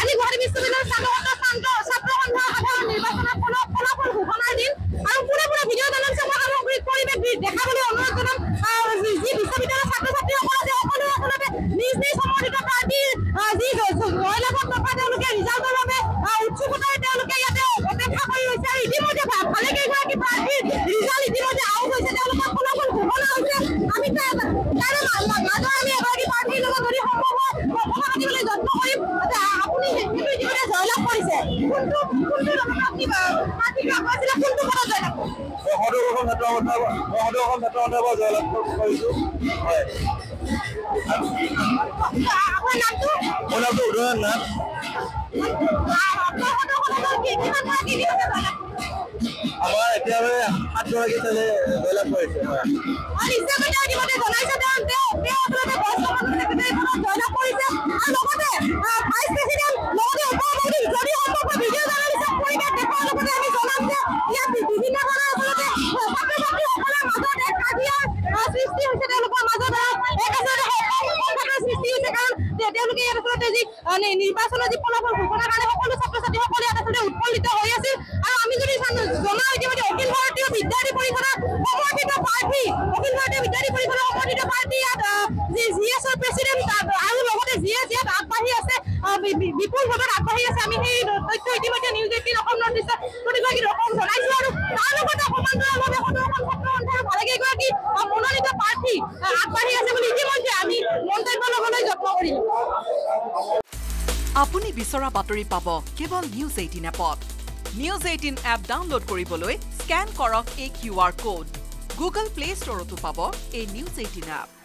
আজি গুৱাহাটী বিশ্ববিদ্যালয়ৰ ছাত্ৰ সন্থাৰ সাধাৰণ নিৰ্বাচনৰ ফলাফল ঘোষণাৰ দিন আৰু পুৰা ভিডিঅ' জনসংযোগ সামগ্ৰিক পৰিৱেশ দেখাবলৈ অনুৰোধ জনাম যি বিশ্ববিদ্যালয়ৰ ছাত্ৰ ছাত্ৰীসকলে সকলোৱে নিজ সমৰ্থিত পাৰ্টীৰ যি জয়লাভত থকা তেওঁলোকে ৰিজাল্টৰ বাবে উৎসুকতাৰে তেওঁলোকে ইয়াতে অপেক্ষা কৰি ৰৈছে আৰু ইতিমধ্যে ভালেকেইগৰাকী প্ৰাৰ্থীৰ ৰিজাল্ট ইতিমধ্যে আউট হৈছে তেওঁলোকৰ ফলাফল ঘোষণা হৈছে আমি তাৰে মাজত আমি এগৰাকী প্ৰাৰ্থীৰ লগত যদি সম্ভৱ হয় কথা পাতিবলৈ যত্ন কৰিম আপুনি ইতিমধ্যে জয়লাভ কৰিছে কোনটো আপুনি প্ৰাৰ্থীক আছিলে কোনটো পদত জয়লাভ জয়লাভ কৰিছো হয় আপোনাৰ নামটো মোৰ নামটো উদয়ন নাথ আমাৰ এতিয়ালৈ 7 গৰাকী ছোৱালী জয়লাভ কৰিছে নিৰ্বাচনৰ যি ফলাফল ঘোষণাৰ কাৰণে সকলো ছাত্ৰ ছাত্ৰীসকলে আচলতে উৎফুল্লিত হৈ আছিল আৰু আমি যদি জনাওঁ ইতিমধ্যে অখিল ভাৰতীয় বিদ্যাৰ্থী পৰিষদৰ সমৰ্থিত প্ৰাৰ্থী ইয়াত GS ৰ প্ৰেচিডেণ্ট আৰু লগতে GS ইয়াত আগবাঢ়ি আছে বিপুল ভোটত আগবাঢ়ি আছে আমি সেই তথ্য ইতিমধ্যে নিউজ 18 অসম নৰ্থ ইষ্টৰ প্ৰতিগৰাকী ৰকম জনাইছো আৰু তাৰ লগতে সমান্তৰালভাৱে সদৌ অসম ছাত্ৰ সন্থাৰ ভালেকেইগৰাকী মনোনীত প্ৰাৰ্থী আগবাঢ়ি আছে বুলি ইতিমধ্যে আমি মন্তব্য ল'বলৈ যত্ন কৰিম আপুনি বিচৰা বাতৰি পাব কেৱল নিউজ 18 এপত নিউজ 18 এপ ডাউনলোড কৰিবলৈ স্ক্যান কৰক এই QR কোড গুগল প্লে ষ্টৰতো পাব এই নিউজ 18 এপ